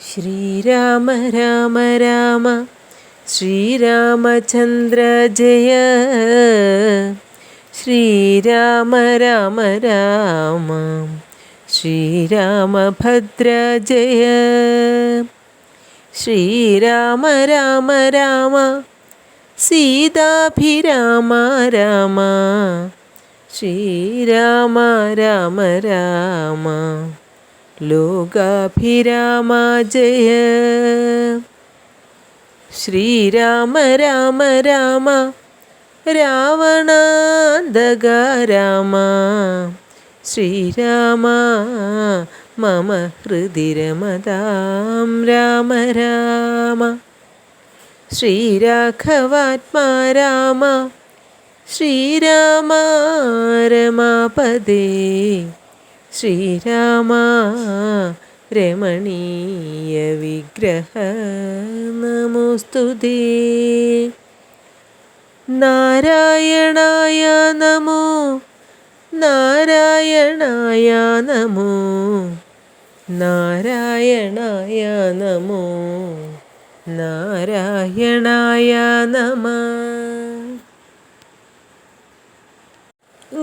ശ്രീരാമ രാമ രാമ ശ്രീരാമചന്ദ്ര ജയ. ശ്രീരാമ രാമ രാമ ശ്രീരാമഭദ്ര ജയ. ശ്രീരാമ രാമ രാമ സീതാഭിരാമ രാമ. ശ്രീരാമ രാമ രാമ ലോകാഭിരാമ ജയ. ശ്രീരാമ രാമ രാമ രാവണാന്തക രാമ. ശ്രീരാമ മമ ഹൃദി രമതാം രാമ രാമ. ശ്രീരാഘവാത്മാ രാമ. ശ്രീരാമ രമാപദേ. ശ്രീരാമ രമണീയ വിഗ്രഹ നമോസ്തുതേ. നാരായണായ നമോ നാരായണായ നമോ നാരായണായ നമോ നാരായണായ നമഃ.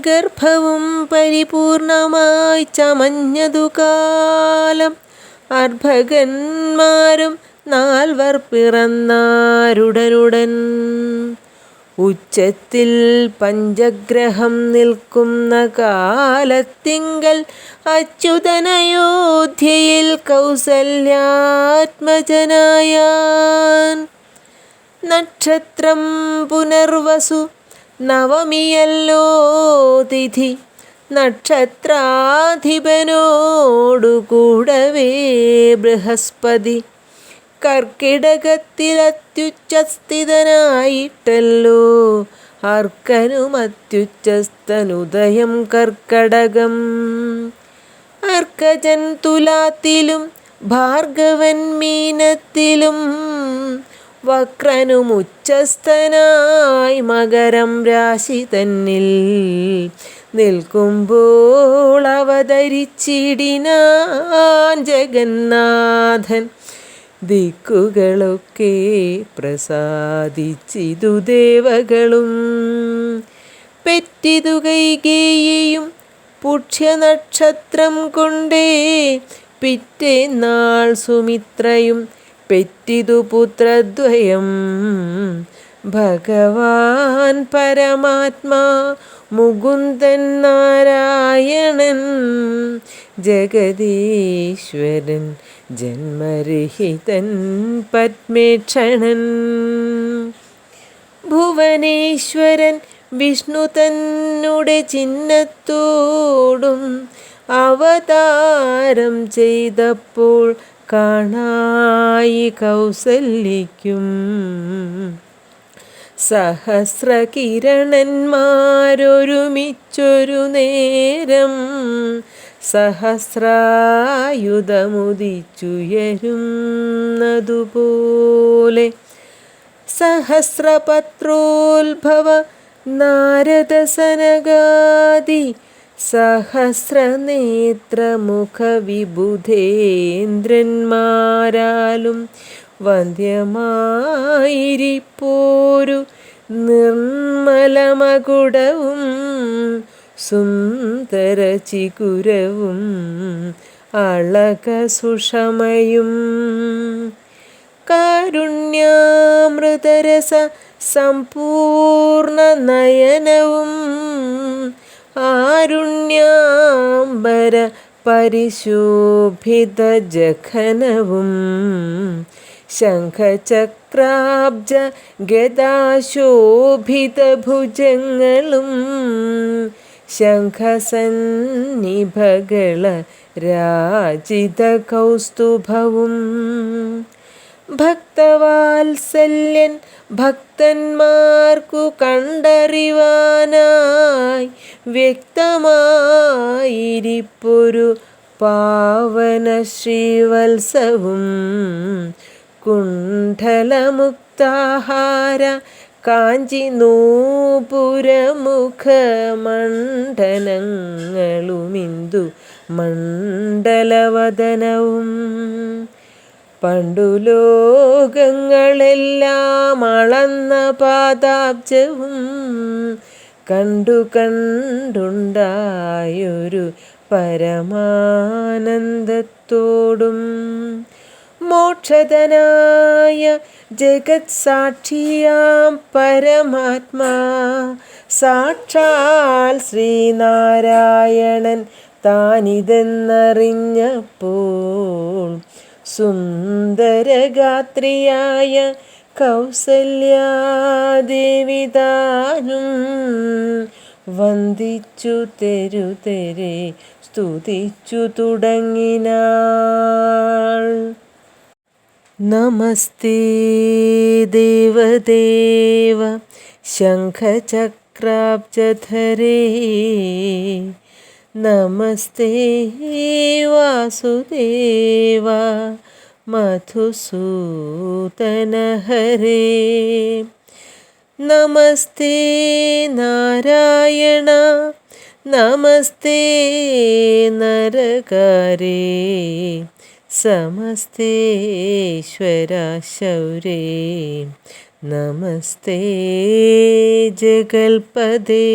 ഗർഭവും പരിപൂർണമായി ചമഞ്ഞതു കാലം അർഭകന്മാരും 4 പിറന്നാരുടനുടൻ. ഉച്ചത്തിൽ പഞ്ചഗ്രഹം നിൽക്കുന്ന കാലത്തിങ്കൽ അച്യുതനയോധ്യയിൽ കൗസല്യാത്മജനായാൻ. നക്ഷത്രം പുനർവസു നവമിയല്ലോ തിഥി. നക്ഷത്രാധിപനോടുകൂടവേ ബൃഹസ്പതി. കർക്കിടകത്തിലത്യുച്ചസ്ഥിതനായിട്ടല്ലോ അർക്കനുമത്യുച്ചസ്ഥനുദയം കർക്കടകം. അർക്കജൻ തുലാത്തിലും ഭാർഗവൻ മീനത്തിലും വക്രനുമുച്ചസ്ഥനായി മകരം രാശി തന്നിൽ നിൽക്കുമ്പോൾ അവതരിച്ചിടിനാൻ ജഗന്നാഥൻ. ദിക്കുകളൊക്കെ പ്രസാദിച്ചിതു ദേവകളും. പെറ്റിതു കൈകേയിയും പുഷ്യനക്ഷത്രം കൊണ്ടേ. പിറ്റേന്നാൾ സുമിത്രയും പെറ്റിതു പുത്രദ്വയം. ഭഗവാൻ പരമാത്മാ മുകുന്ദൻ നാരായണൻ. ജഗദീശ്വരൻ ജന്മരഹിതൻ പത്മേക്ഷണൻ. ഭുവനേശ്വരൻ വിഷ്ണു തന്നുടെ ചിഹ്നത്തോടും അവതാരം ചെയ്തപ്പോൾ കാണായി കൗസല്യയ്ക്കും. സഹസ്രകിരണന്മാരൊരുമിച്ചൊരു നേരം സഹസ്രായുധമുദിച്ചുയരുന്നതുപോലെ. സഹസ്രപത്രോത്ഭവ നാരദസനകാദി സഹസ്രനേത്രമുഖവിബുധേന്ദ്രന്മാരാലും വന്ധ്യമായിരിപ്പോരു നിർമ്മലമകുടവും സുന്ദരചികുരവും അളകസുഷമയും. കാരുണ്യാമൃതരസ സമ്പൂർണ നയനവും ആരുണ്യാംബര പരിശോഭിത ജഘനവും. ശംഖചക്രാബ്ജ ഗദാശോഭിത ഭുജങ്ങളും ശംഖസന്നിഭകള രാജിത കൗസ്തുഭവും. ഭക്തവാത്സല്യൻ ഭക്തന്മാർക്കു കണ്ടറിവാനായി വ്യക്തമായിരിപ്പൊരു പാവന ശ്രീവത്സവും. കുണ്ഡലമുക്താഹാര കാഞ്ചി നൂപുരമുഖമണ്ഡലങ്ങളുമിന്ദു മണ്ഡലവദനവും. പണ്ടു ലോകങ്ങളെല്ലാം അളന്ന പാദാബ്ജവും കണ്ടു കണ്ടുണ്ടായൊരു പരമാനന്ദത്തോടും മോക്ഷതനായ ജഗത് സാക്ഷിയാം പരമാത്മാ സാക്ഷാൽ ശ്രീനാരായണൻ താനിതെന്നറിഞ്ഞപ്പോൾ സുന്ദരഗാത്രിയായ കൗസല്യാദേവി താനും വന്ദിച്ചു തെരുതെരെ സ്തുതിച്ചു തുടങ്ങിനാൾ. നമസ്തേ ദേവദേവ ശംഖചക്രാബ്ജധരേ നമസ്തേ വാസുദേവ മധുസൂദനഹരേ നമസ്തേ നാരായണ നമസ്തേ നരകാരേ സമസ്തേശ്വര ശൗരേ നമസ്തേ ജഗൽപദേ.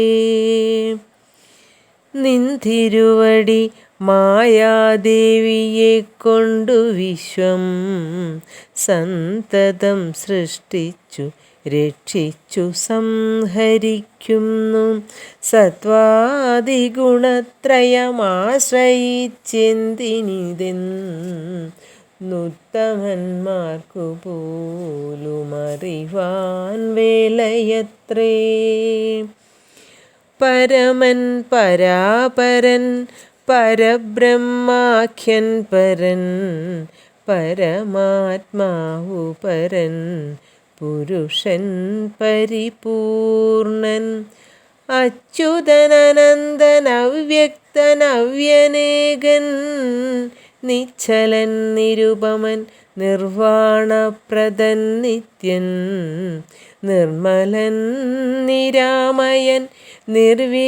നിന്തിരുവടി മായാദേവിയെ കൊണ്ടു വിശ്വം സന്തതം സൃഷ്ടിച്ചു രക്ഷിച്ചു സംഹരിക്കുന്നു. സത്വാദിഗുണത്രയമാശ്രയിച്ചെന്തിനിതെന്നുത്തമന്മാർക്കു പോലും അറിവാൻ വേലയത്രേ. പരമൻ പരാപരൻ പരബ്രഹ്മാഖ്യൻ പരൻ പരമാത്മാവു പരൻ പുരുഷൻ പരിപൂർണൻ അച്യുതനനന്ദൻ അവ്യക്തൻ അവ്യനേകൻ നിശ്ചലൻ നിരുപമൻ നിർവാണപ്രദൻ നിത്യൻ നിർമ്മലൻ നിരാമയൻ നിർവികാരാത്മാദേവൻ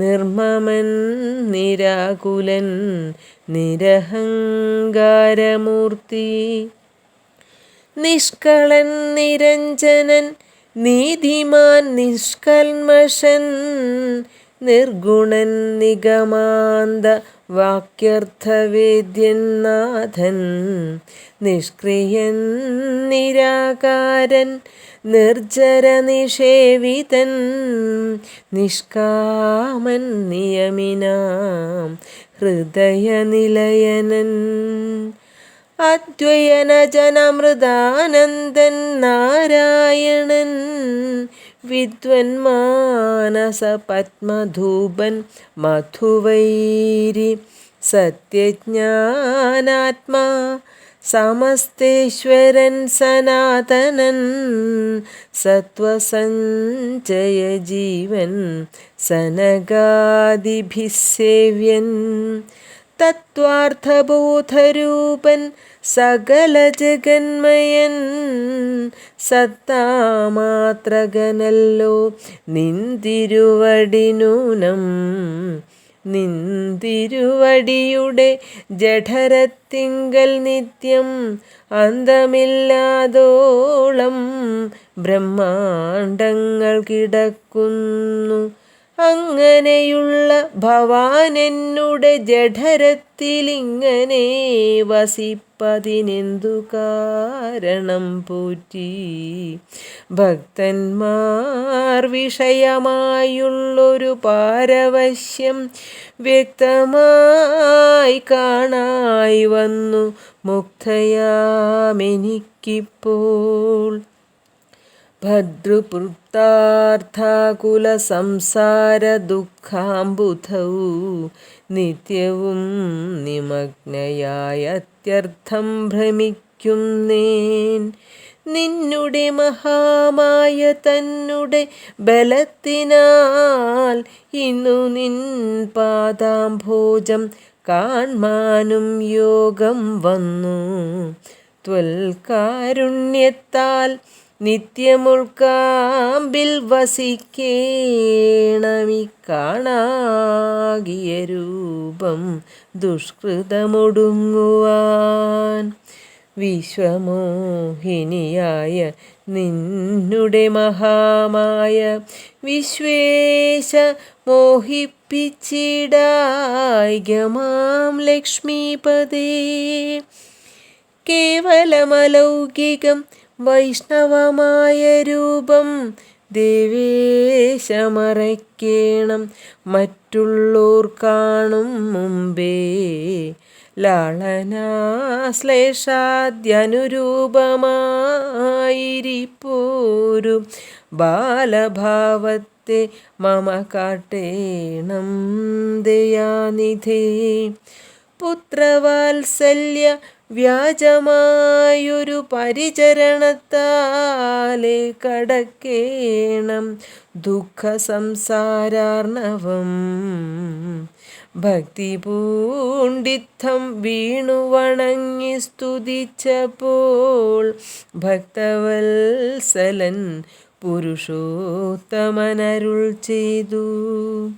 നിർമ്മമൻ നിരാകുലൻ നിരഹങ്കാരമൂർത്തി നിഷ്കളൻ നിരഞ്ജനൻ നീതിമാൻ നിഷ്കൽമഷൻ നിർഗുണൻ നിഗമാന്ത വാക്യർത്ഥവേദ്യൻ നാഥൻ നിഷ്ക്രിയൻ നിരാകാരൻ നിർജര നിഷേവിതൻ നിഷ്കാമൻ നിയമിനാം ഹൃദയനിലയനൻ അദ്വയനജനമൃതാനന്ദൻ നാരായണൻ വിദ്വന്മാനസ പത്മധൂപൻ മധുവൈരി സത്യജ്ഞാനാത്മാ സമസ്തേശ്വരൻ സനാതനൻ സത്വസഞ്ചയജീവൻ സനകാദിഭിസേവ്യൻ തത്വാർത്ഥബോധരൂപൻ സകല ജഗന്മയൻ സത്താമാത്രകനല്ലോ നിന്തിരുവടിനൂനം നിന്തിരുവടിയുടെ ജഠരത്തിങ്കൽ നിത്യം അന്തമില്ലാതോളം ബ്രഹ്മാണ്ടങ്ങൾ കിടക്കുന്നു. അങ്ങനെയുള്ള ഭവാനെന്നുടെ ജഠരത്തിലിങ്ങനെ വസിപ്പതിനെന്തു കാരണം പോറ്റി? ഭക്തന്മാർ വിഷയമായുള്ളൊരു പാരവശ്യം വ്യക്തമായി കാണായി വന്നു മുക്തയാമെനിക്കിപ്പോൾ. ഭദ്രുപൃത്താർത്ഥാകുല സംസാര ദുഃഖാംബുധൗ നിത്യവും നിമഗ്നയായ അത്യർത്ഥം ഭ്രമിക്കുന്നേൻ. നിന്നുടെ മഹാമായ തന്നുടെ ബലത്തിനാൽ ഇന്നു നിൻ പാദാംഭോജം കാൺമാനും യോഗം വന്നു. ത്വൽകാരുണ്യത്താൽ നിത്യമുൾക്കാമ്പിൽ വസിക്കേണമി കാണാകിയ രൂപം ദുഷ്കൃതമൊടുങ്ങുവാൻ. വിശ്വമോഹിനിയായ നിന്നുടെ മഹാമായ വിശ്വേശ മോഹിപ്പിച്ചിടായികമാം ലക്ഷ്മീപദേ. കേവലമലൗകികം വൈഷ്ണവമായ രൂപം ദേവേശമറയ്ക്കേണം മറ്റുള്ളോർ കാണും മുമ്പേ. ലാളനാശ്ലേഷാദ്യനുരൂപമായിരിപ്പോരു ബാലഭാവത്തെ മമ കാട്ടേണം ദയാനിധേ. പുത്രവാത്സല്യ വ്യാജമായൊരു പരിചരണത്താലെ കടക്കേണം ദുഃഖ സംസാരാർണവം. ഭക്തി പൂണ്ടിത്തം വീണു വണങ്ങി സ്തുതിച്ചപ്പോൾ ഭക്തവത്സലൻ പുരുഷോത്തമനരുൾ ചെയ്തു.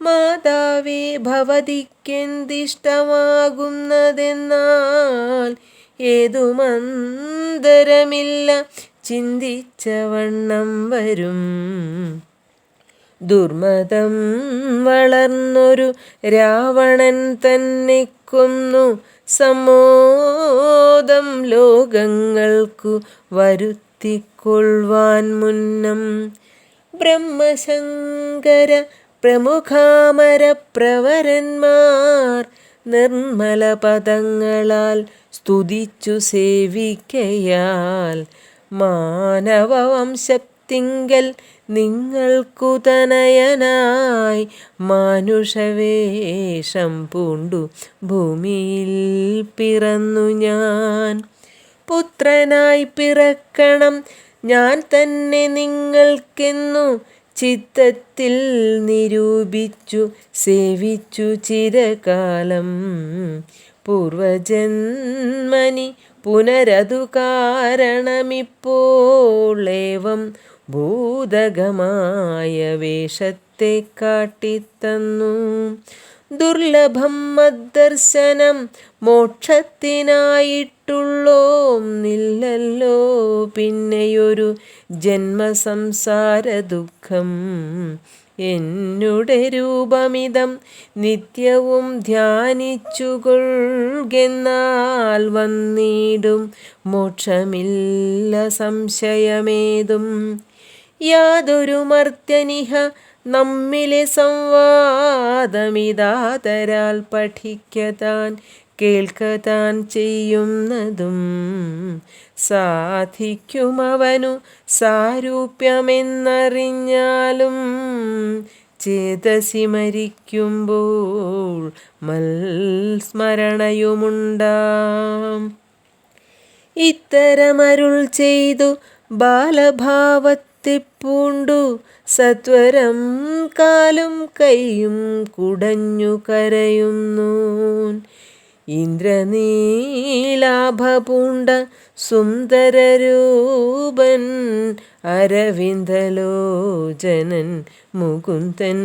മാതാവേ, ഭവതിക്കെന്തിഷ്ടമാകുന്നതെന്നാൽ ഏതുമന്തരമില്ല ചിന്തിച്ചവണ്ണം വരും. ദുർമതം വളർന്നൊരു രാവണൻ തന്നെ കൊന്നു സമ്മോദം ലോകങ്ങൾക്കു വരുത്തിക്കൊള്ളുവാൻ മുന്നം. ബ്രഹ്മശങ്കര പ്രമുഖാമര പ്രവരന്മാർ നിർമ്മല പദങ്ങളാൽ സ്തുതിച്ചു സേവിക്കയാൽ മാനവവംശത്തിങ്കൽ നിങ്ങൾക്കു തനയനായി മാനുഷവേഷം പൂണ്ടു ഭൂമിയിൽ പിറന്നു ഞാൻ. പുത്രനായി പിറക്കണം ഞാൻ തന്നെ നിങ്ങൾക്കെന്നു ചിത്തത്തിൽ നിരൂപിച്ചു സേവിച്ചു ചിരകാലം. പൂർവജന്മനി പുനരതു കാരണമിപ്പോളേവം ഭൂതകമായ വേഷത്തെ കാട്ടിത്തന്നു. ദുർലഭം മദ്ദർശനം മോക്ഷത്തിനായിട്ടുള്ളോന്നില്ലല്ലോ പിന്നെയൊരു ജന്മസംസാര ദുഃഖം. എന്നുടെ രൂപമിതം നിത്യവും ധ്യാനിച്ചുകൊള്ളുകെന്നാൽ വന്നിടും മോക്ഷമില്ല സംശയമേതും. യാതൊരു മർത്യനിഹ നമ്മിലെ സംവാദമിതാതരാൽ പഠിക്കതാൻ കേൾക്കതാൻ ചെയ്യുന്നതും സാധിക്കുമവനു സാരൂപ്യമെന്നറിഞ്ഞാലും ചേതസി മരിക്കുമ്പോൾ മൽസ്മരണയുമുണ്ടാം. ഇത്തരമരുൾ ചെയ്തു ബാലഭാവത്തെ പൂണ്ടു സത്വരം കാലും കൈയും കുടഞ്ഞു കരയുന്നു. ഇന്ദ്രനീലാഭപൂണ്ട സുന്ദരരൂപൻ അരവിന്ദലോചനൻ മുകുന്ദൻ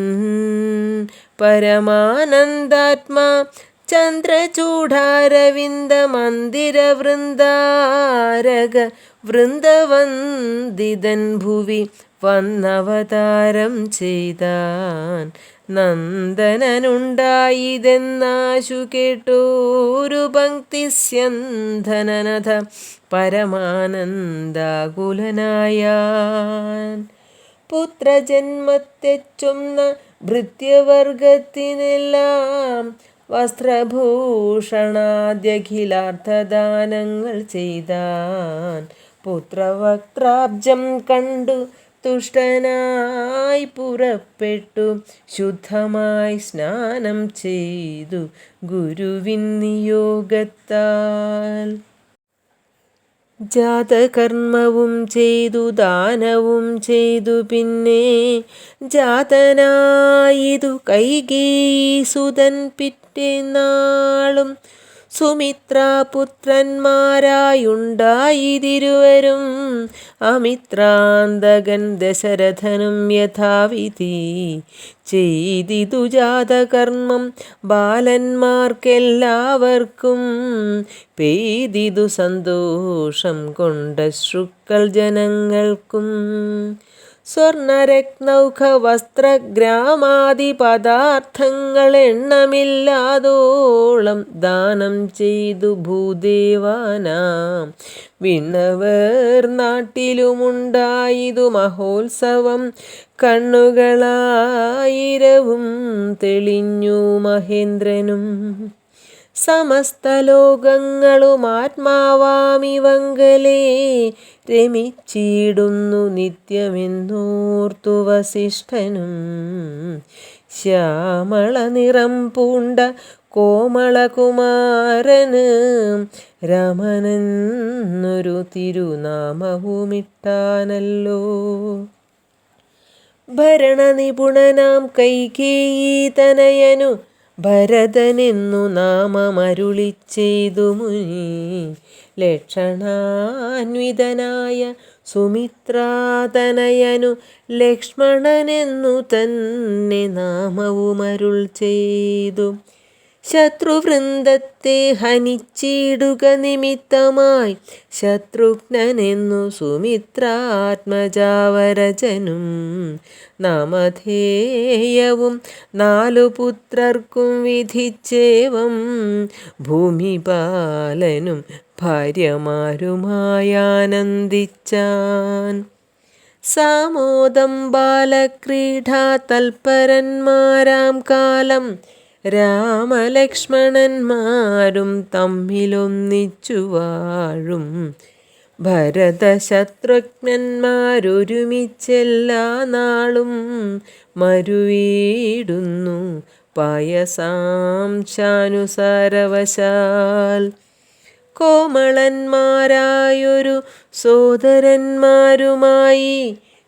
പരമാനന്ദാത്മാ ചന്ദ്രചൂഢാരവിന്ദ മന്ദിരവൃന്ദാരക വൃന്ദവന്ദിതൻ ഭുവി വന്നവതാരം ചെയ്താൻ. നന്ദനനുണ്ടായിതെന്നാശു കേട്ടോരു പങ്ക്തിസ്യന്ധനനഥ പരമാനന്ദാകുലനായാൻ. പുത്രജന്മത്തെ ചൊന്ന ഭൃത്യവർഗത്തിനെല്ലാം വസ്ത്രഭൂഷണാദ്യഖിലാർത്ഥദാനങ്ങൾ ചെയ്താൻ. പുത്രവക്ത്രാബ്ജം കണ്ടു തുഷ്ടനായി പുറപ്പെട്ടു ശുദ്ധമായി സ്നാനം ചെയ്തു ഗുരുവിൻ നിയോഗത്താൽ. ജാതകർമ്മവും ചെയ്തു ദാനവും ചെയ്തു പിന്നെ ജാതനായിതു കൈകേയീസുതൻ പിറ്റേന്നാളും സുമിത്രാപുത്രന്മാരായുണ്ടായിരുവരും അമിത്രാന്തകൻ ദശരഥനും യഥാവിധി ചെയ്തിതു ജാതകർമ്മം ബാലന്മാർക്കെല്ലാവർക്കും പെയ്തിതു സന്തോഷം കൊണ്ട ശ്രുക്കൾ ജനങ്ങൾക്കും സ്വർണരത്നൗഘ വസ്ത്രഗ്രാമാദി പദാർത്ഥങ്ങൾ എണ്ണമില്ലാതോളം ദാനം ചെയ്തു ഭൂദേവാനാം വിണ്ണവർ നാട്ടിലുമുണ്ടായതു മഹോത്സവം കണ്ണുകളായിരവും തെളിഞ്ഞു മഹേന്ദ്രനും സമസ്ത ലോകങ്ങളും ആത്മാവാമിവങ്കലേ രമിച്ചിടുന്നു നിത്യമെന്നോർത്തു വസിഷ്ഠനും ശ്യാമള നിറം പൂണ്ട കോമളകുമാരന് രമനെന്നൊരു തിരുനാമവുമിട്ടാനല്ലോ. ഭരണനിപുണനാം കൈകേയീ തനയനു ഭരതനെന്നു നാമമരുളിച്ചെയ്തു മുനി ലക്ഷണാന്വിതനായ സുമിത്രാതനയനു ലക്ഷ്മണനെന്നു തന്നെ നാമവുമരുൾ ചെയ്തു. ശത്രുവൃന്ദത്തെ ഹനിച്ചിടുക നിമിത്തമായി ശത്രുഘ്നനെന്നു സുമിത്രാത്മജാവരജനും നാമധേയവും 4 പുത്രർക്കും വിധിച്ചേവം ഭൂമിപാലനും ഭാര്യമാരുമായാനന്ദിച്ചാൻ. സാമോദം ബാലക്രീഡാ തൽപരന്മാരാം കാലം രാമലക്ഷ്മണന്മാരും തമ്മിലൊന്നിച്ചു വാഴും ഭരതശത്രുഘ്നന്മാരൊരുമിച്ചെല്ലാ നാളും മരുവീടുന്നു പായസാംശാനുസാരവശാൽ. കോമളന്മാരായൊരു സോദരന്മാരുമായി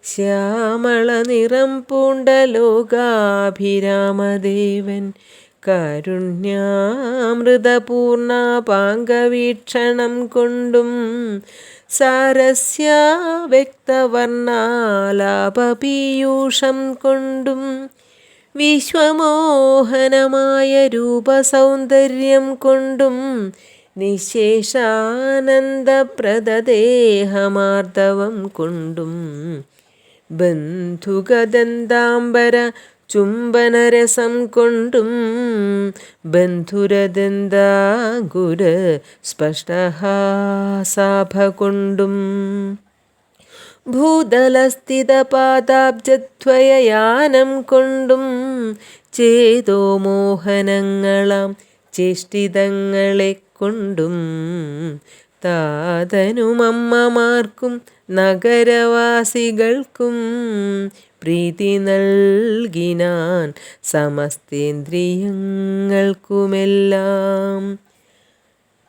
ശ്യാമള നിറം പൂണ്ട ലോകാഭിരാമദേവൻ കാരുണ്യാമൃതപൂർണാപാംഗവീക്ഷണം കൊണ്ടും സാരസ്യ വ്യക്തവർണ്ണാലാപപീയൂഷം കൊണ്ടും വിശ്വമോഹനമായ രൂപസൗന്ദര്യം കൊണ്ടും നിശേഷാനന്ദപ്രദദേഹമാർദ്ദവം കൊണ്ടും ബന്ധുഗദന്താംബര ചുംബനരസം കൊണ്ടും ബന്ധുരദന്താങ്കുര സ്പഷ്ടഹാസാഭ കൊണ്ടും ഭൂതലസ്ഥിതപാദാബ്ജദ്വയയാനം കൊണ്ടും ചേതോ മോഹനങ്ങളാം ചേഷ്ടിതങ്ങളെ കൊണ്ടും താതനുമമ്മമാർക്കും നഗരവാസികൾക്കും പ്രീതി നൽകിനാൻ സമസ്തേന്ദ്രിയങ്ങൾക്കുമെല്ലാം.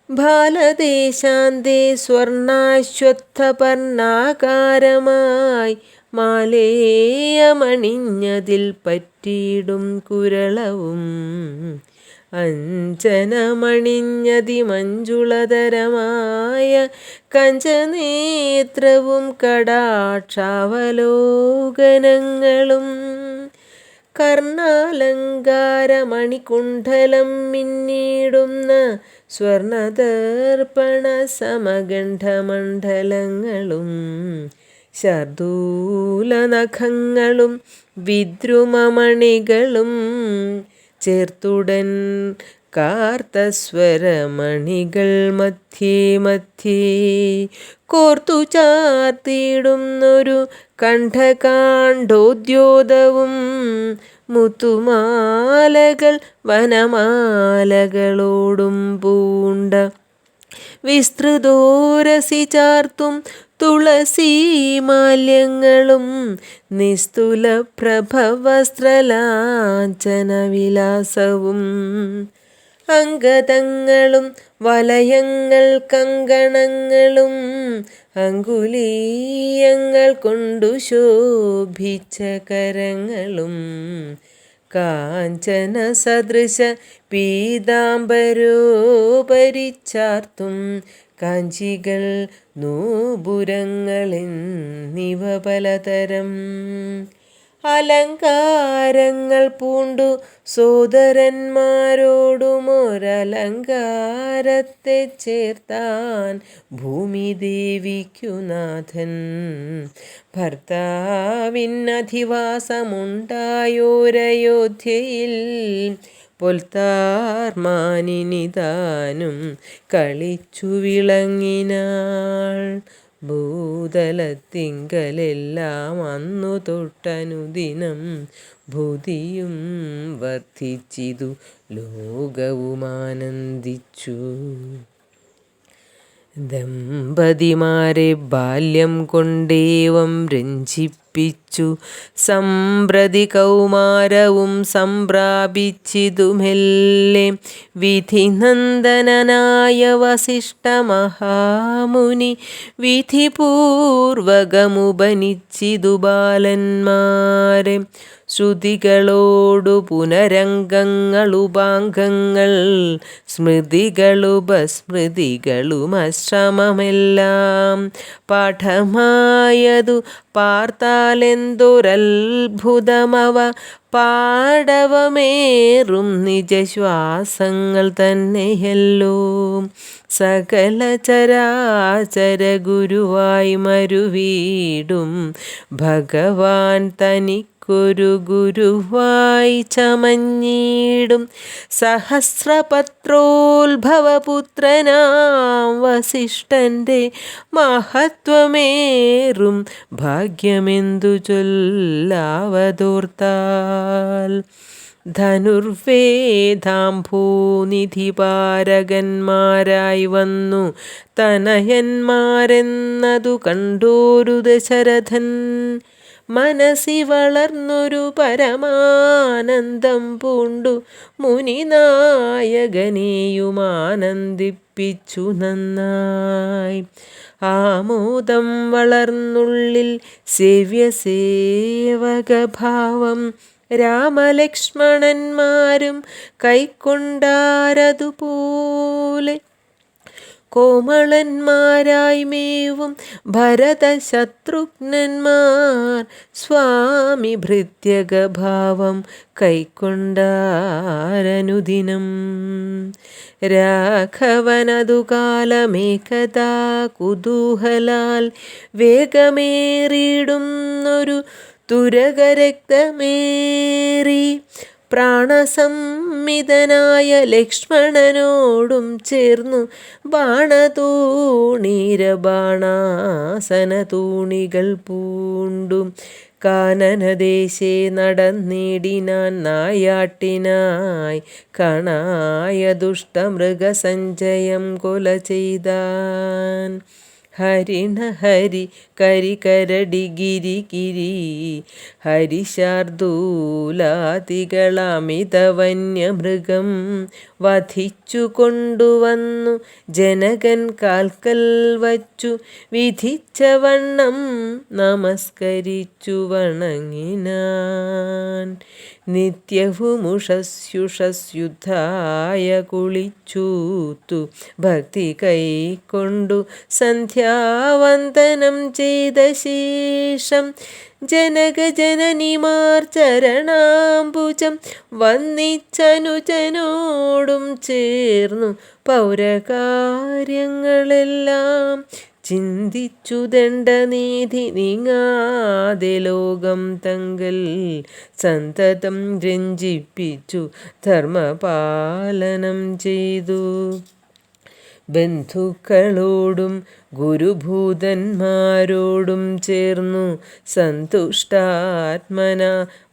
ബാലദേശാന്തേ സ്വർണാശ്വത്ഥപർണാകാരമായി മാലേയമണിഞ്ഞതിൽ പറ്റിയിടും കുരളവും അഞ്ജനമണിഞ്ഞതിമഞ്ജുളതരമായ കഞ്ചനേത്രവും കടാക്ഷാവലോകനങ്ങളും കർണാലങ്കാരമണികുണ്ഡലം മിന്നിടുന്ന സ്വർണദർപ്പണ സമഗണ്ഡമണ്ഡലങ്ങളും ശർദൂലനഖങ്ങളും വിദ്രുമമണികളും ചേർത്തുടൻ കാർത്തസ്വരമണികൾ മധ്യേ മധ്യേ കോർത്തു ചാർത്തിയിടുന്നൊരു കണ്ഠകാണ്ഡോദ്യോതവും മുത്തുമാലകൾ വനമാലകളോടും പൂണ്ട വിസ്തൃതോരസി ചാർത്തും തുളസീമാല്യങ്ങളും നിസ്തുല പ്രഭവസ്ത്രലാഞ്ചനവിലാസവും അങ്കതങ്ങളും വലയങ്ങൾ കങ്കണങ്ങളും അങ്കുലീയങ്ങൾ കൊണ്ടു ശോഭിച്ച കരങ്ങളും കാഞ്ചന സദൃശ പീതാംബരോപരിച്ചാർത്തും കാഞ്ചികൾ നൂപുരങ്ങളെന്നിവ പലതരം അലങ്കാരങ്ങൾ പൂണ്ടു സോദരന്മാരോടുമൊരലങ്കാരത്തെ ചേർത്താൻ ഭൂമിദേവിക്കു നാഥൻ ഭർത്താവിനധിവാസമുണ്ടായോരയോധ്യയിൽ പൊൽത്താർമാനിനിതാനും കളിച്ചു വിളങ്ങിനാൾ ഭൂതലത്തിങ്കലെല്ലാം അന്നു തൊട്ടനുദിനം ഭൂതിയും വർദ്ധിച്ചിതു ലോകവുമാനന്ദിച്ചു ദമ്പതിമാരെ ബാല്യം കൊണ്ടേവം രഞ്ജിപ്പിച്ചു സമ്പ്രതി കൗമാരവും സംപ്രാപിച്ചിതു മെല്ലെ വിധിനന്ദനനായ വസിഷ്ഠമഹാമുനി വിധിപൂർവകമുപനിച്ചിതു ബാലന്മാരെ ശ്രുതികളോടു പുനരംഗങ്ങളുപാംഗങ്ങൾ സ്മൃതികളുപസ്മൃതികളുമശ്രമമെല്ലാം പാഠമായതു പാർത്താലെന്തൊരത്ഭുതമവ പാടവമേറും നിജശ്വാസങ്ങൾ തന്നെയല്ലോ സകല ചരാചര ഗുരുവായി മരുവീടും ഭഗവാൻ തനിക്കൊരു ഗുരുവായി ചമഞ്ഞിടും സഹസ്രപത്രോത്ഭവപുത്രനാം വസിഷ്ഠൻ്റെ മഹത്വമേറും ഭാഗ്യമെന്തു ചൊല്ലാവതോർത്താൽ ധനുർവേദാംഭൂനിധിപാരകന്മാരായി വന്നു തനയന്മാരെന്നതു കണ്ടോരു ദശരഥൻ മനസ്സി വളർന്നൊരു പരമാനന്ദം പൂണ്ടു മുനിനായകനെയും ആനന്ദിപ്പിച്ചു നന്നായി ആമോദം വളർന്നുള്ളിൽ സേവ്യസേവകഭാവം രാമലക്ഷ്മണന്മാരും കൈക്കൊണ്ടാരതുപോലെ കോമളന്മാരായി മേവും ഭരതശത്രുഘ്നന്മാർ സ്വാമി ഭൃത്യഗഭാവം കൈക്കൊണ്ടാരനുദിനം രാഘവനതു കാലമേകദാ കുതൂഹലാൽ വേഗമേറിയിടുന്നൊരു തുരകരക്തമേറി പ്രാണസംമിതനായ ലക്ഷ്മണനോടും ചേർന്നു ബാണതൂണീരബാണാസനതൂണികൾ പൂണ്ടു കാനനദേശേ നടന്നിടിനാൻ നായാട്ടിനായി കാണായ ദുഷ്ടമൃഗസഞ്ചയം കൊല ചെയ്താൻ ഹരിണ ഹരി കരികരടി ഗിരി ഗിരി ഹരിശാർദൂലാതികളമിത വന്യമൃഗം വധിച്ചു കൊണ്ടുവന്നു ജനകൻ കാൽക്കൽ വച്ചു വിധിച്ച വണ്ണം നമസ്കരിച്ചു വണങ്ങിനാൻ നിത്യവുമുഷസ്യുഷസ്യുദ്ധായ കുളിച്ചൂത്തു ഭക്തി കൈക്കൊണ്ടു സന്ധ്യാവന്ദനം ചെയ്ത ശേഷം ജനകജനനിമാർ ചരണാംബുജം വന്നിച്ചനുജനോടും ചേർന്നു പൗരകാര്യങ്ങളെല്ലാം ചിന്തിച്ചു ദണ്ഡനീതി നീങ്ങാതെ ലോകം തങ്കൽ സന്തതം രഞ്ജിപ്പിച്ചു ധർമ്മപാലനം ചെയ്തു ബന്ധുക്കളോടും ഗുരുഭൂതന്മാരോടും ചേർന്നു സന്തുഷ്ടാത്മന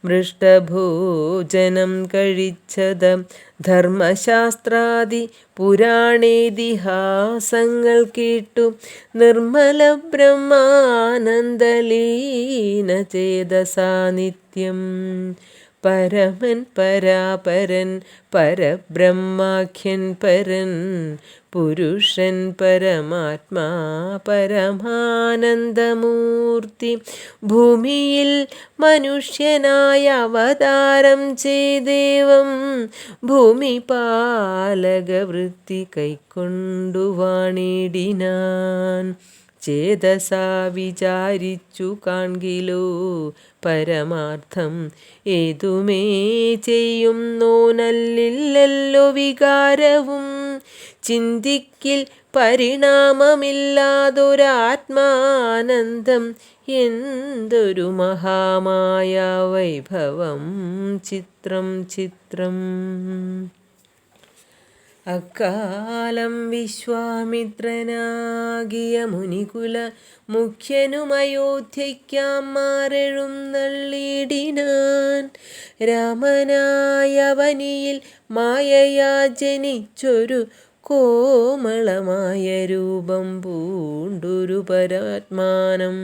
മൃഷ്ടഭോജനം കഴിച്ചത് ധർമ്മശാസ്ത്രാദി പുരാണേതിഹാസങ്ങൾ കേട്ടു നിർമ്മല ബ്രഹ്മാനന്ദലീന ചേതസാ നിത്യം പരമൻ പരാപരൻ പരബ്രഹ്മാഖ്യൻ പരൻ പുരുഷൻ പരമാത്മാ പരമാനന്ദമൂർത്തി ഭൂമിയിൽ മനുഷ്യനായ അവതാരം ചെയ്ദേവം ഭൂമിപാലകവൃത്തി കൈക്കൊണ്ടു വാണിടിനാൻ ചേതസാ വിചാരിച്ചു കാൺകിലോ പരമാർത്ഥം ഏതുമേ ചെയ്യുന്നോനല്ലില്ലല്ലോ വികാരവും ചിന്തിക്കിൽ പരിണാമമില്ലാതൊരാത്മാനന്ദം എന്തൊരു മഹാമായ വൈഭവം ചിത്രം ചിത്രം. അക്കാലം വിശ്വാമിത്രനാകിയ മുനികുല മുഖ്യനുമയോധ്യയ്ക്കാം മാറെഴുന്നള്ളിടിനാൻ രാമനായവനിയിൽ മായയാ ജനിച്ചൊരു കോമളമായ രൂപം പൂണ്ടൊരു പരാത്മാനം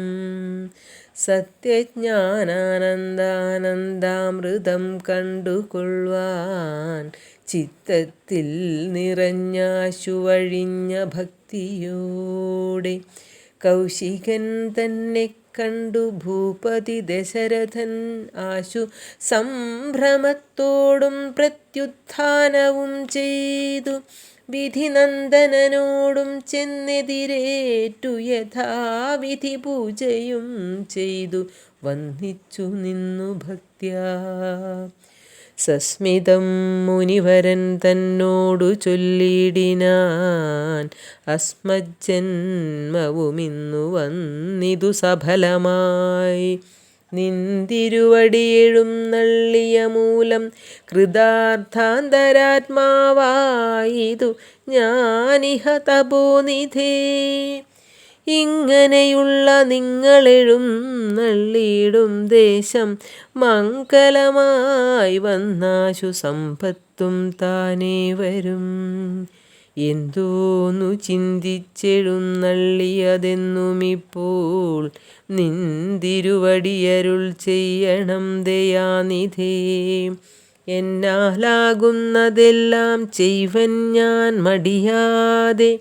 സത്യജ്ഞാനാനന്ദാനന്ദാമൃതം കണ്ടുകൊള്ളുവാൻ ചിത്തത്തിൽ നിറഞ്ഞാശു വഴിഞ്ഞ ഭക്തിയോടെ കൗശികൻ തന്നെ കണ്ടു ഭൂപതി ദശരഥൻ ആശു സംഭ്രമത്തോടും പ്രത്യുത്ഥാനവും ചെയ്തു വിധിനന്ദനനോടും ചെന്നെതിരേറ്റു യഥാവിധി പൂജയും ചെയ്തു വന്ദിച്ചു നിന്നു ഭക്ത്യാ. സസ്മിതം മുനിവരൻ തന്നോടു ചൊല്ലിടിനാൻ അസ്മജ്ജന്മവുമിന്നു വന്നിതു സഫലമായി നിന്തിരുവടിയെഴുന്നള്ളിയ മൂലം കൃതാർത്ഥാന്തരാത്മാവായിതു ഞാനിഹ തപോനിധേ. ഇങ്ങനെയുള്ള നിങ്ങളെഴുന്നള്ളിയിടും ദേശം മംഗളമായി വന്നാശു സമ്പത്തും താനേ വരും. എന്തോന്നു ചിന്തിച്ചെഴുന്നള്ളിയതെന്നുമിപ്പോൾ നിന്തിരുവടിയരുൾ ചെയ്യണം ദയാനിധേ. എന്നാലാകുന്നതെല്ലാം ചെയ്വൻ ഞാൻ മടിയാതെ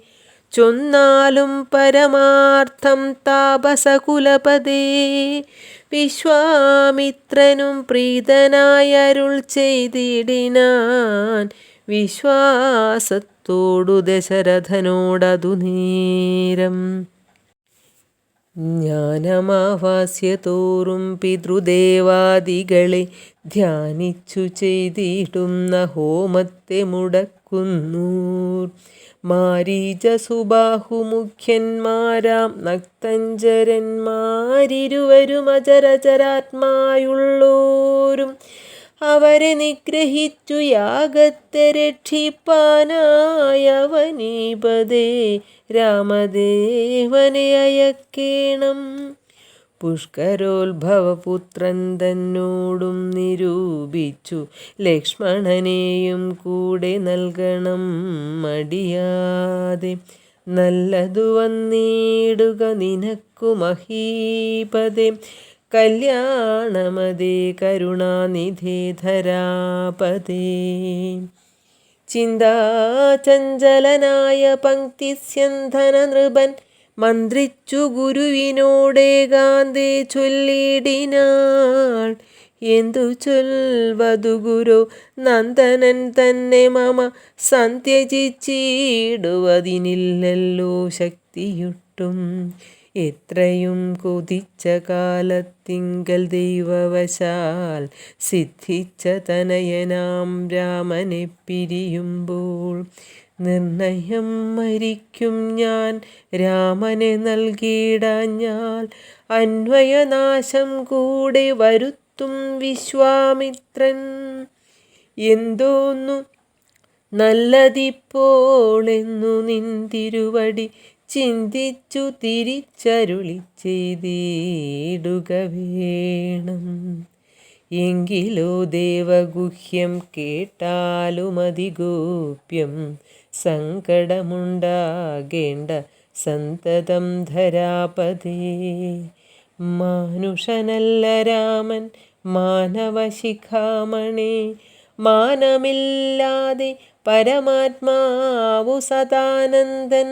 ചൊന്നാലും പരമാർത്ഥം താപസകുലപതേ. വിശ്വാമിത്രനും പ്രീതനായരുൾ ചെയ്തിടിനാൻ വിശ്വാസത്തോടു ദശരഥനോടതു നേരം. ജ്ഞാനമാവാസ്യതോറും പിതൃദേവാദികളെ ധ്യാനിച്ചു ചെയ്തിടുന്ന ഹോമത്തെ മുടക്കുന്നു. മാരീചസുബാഹുമുഖ്യന്മാരാം നക്തഞ്ചരന്മാരിരുവരും അചരചരാത്മായുള്ളോരും അവരെ നിഗ്രഹിച്ചു യാഗത്തെ രക്ഷിപ്പാനായവനീപദേ രാമദേവനെ അയക്കേണം. പുഷ്കരോത്ഭവപുത്രൻ തന്നോടും നിരൂപിച്ചു ലക്ഷ്മണനെയും കൂടെ നൽകണം മടിയാതെ. നല്ലതു വന്നിടുക നിനക്കു മഹീപദേ കല്യാണമതേ കരുണാനിധേ ധരാപദേ. ചിന്താചഞ്ചലനായ പങ്ക്തിസ്യന്ധന നൃപൻ മന്ത്രിച്ചു ഗുരുവിനോടേകാന്തേ ചൊല്ലിടിനാൾ. എന്തു ചൊൽവതു ഗുരു നന്ദനൻ തന്നെ മമ സന്ത്യജിച്ചിടുവതിനില്ലല്ലോ ശക്തിയൊട്ടും. എത്രയും കൊതിച്ച കാലത്തിങ്കൽ ദൈവവശാൽ സിദ്ധിച്ച തനയനാം രാമനെ പിരിയുമ്പോൾ നിർണയം മരിക്കും ഞാൻ രാമനെ നൽകിയിടാഞ്ഞാൽ അന്വയനാശം കൂടെ വരുത്തും വിശ്വാമിത്രൻ. എന്തോന്നു നല്ലതിപ്പോളെന്നു നിന്തിരുവടി ചിന്തിച്ചു തിരിച്ചരുളി ചെയ്തിടുക വേണം. എങ്കിലോ ദേവഗുഹ്യം കേട്ടാലുമതിഗോപ്യം സങ്കടമുണ്ടാകേണ്ട സന്തതം ധരാപതേ. മാനുഷനല്ല രാമൻ മാനവശിഖാമണേ. മാനമില്ലാതെ പരമാത്മാവു സദാനന്ദൻ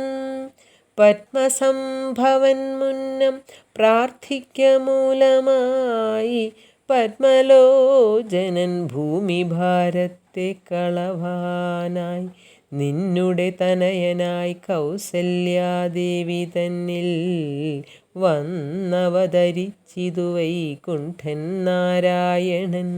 പത്മസംഭവൻ മുന്നം പ്രാർത്ഥിക്ക മൂലമായി പത്മലോചനൻ ഭൂമിഭാരത്തെ കളവാനായി നിന്നുടെ തനയനായി കൗസല്യാദേവി തന്നിൽ വന്നവതരിച്ചിതു വൈകുണ്ഠൻ നാരായണൻ.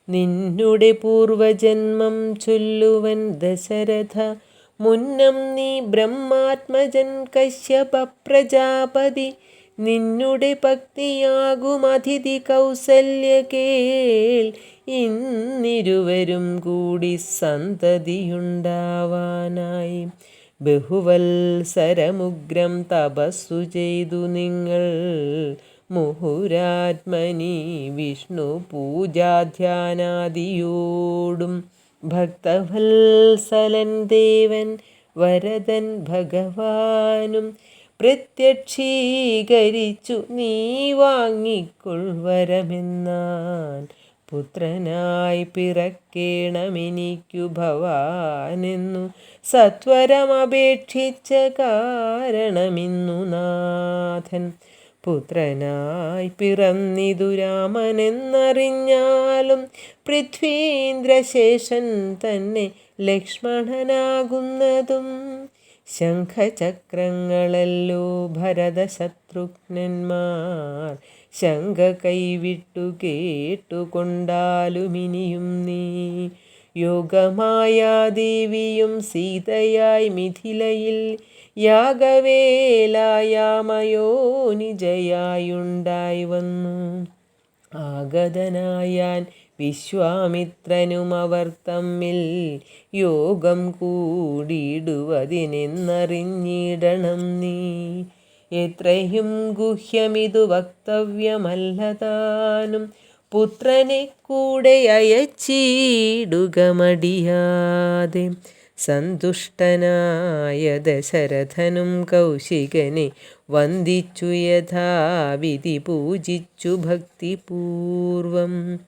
നിന്നുടെ പൂർവജന്മം ചൊല്ലുവൻ ദശരഥ മുന്നം നീ ബ്രഹ്മാത്മജൻ കശ്യപ പ്രജാപതി. നിന്നുടെ ഭക്തിയാകും അതിഥി കൗസല്യ കേൾ. ഇന്നിരുവരും കൂടി സന്തതിയുണ്ടാവാനായി ബഹുവത്സരമുഗ്രം തപസ്സു ചെയ്തു നിങ്ങൾ മുഹുരാത്മനി വിഷ്ണു പൂജാധ്യാനാദിയോടും. ഭക്തവത്സലൻ ദേവൻ വരദൻ ഭഗവാനും പ്രത്യക്ഷീകരിച്ചു നീ വാങ്ങിക്കൊൾവരമെന്നാൻ. പുത്രനായി പിറക്കേണമെനിക്കു ഭവാനെന്നു സത്വരമപേക്ഷിച്ച കാരണമിന്നു നാഥൻ. പുത്രനായി പിറന്നിതു രാമനെന്നറിഞ്ഞാലും പൃഥ്വീന്ദ്രശേഷൻ തന്നെ ലക്ഷ്മണനാകുന്നതും. ശംഖചക്രങ്ങളല്ലോ ഭരതശത്രുഘ്നന്മാർ ശങ്ക കൈവിട്ടു കേട്ടുകൊണ്ടാലുമിനിയും നീ. യോഗമായാദേവിയും സീതയായി മിഥിലയിൽ യാഗവേലായാമയോനിജയായുണ്ടായി വന്നു. ആഗതനായാൻ വിശ്വാമിത്രനും അവർ തമ്മിൽ യോഗം കൂടിയിടുവതിനെന്നറിഞ്ഞിടണം നീ. എത്രയും ഗുഹ്യമിതു വക്തവ്യമല്ലതാനും പുത്രനെ കൂടെ അയച്ചിടുക മടിയാതെ. സന്തുഷ്ടനായ ദശരഥനും കൗശികനെ വന്ദിച്ചു യഥാവിധി പൂജിച്ചു ഭക്തിപൂർവം.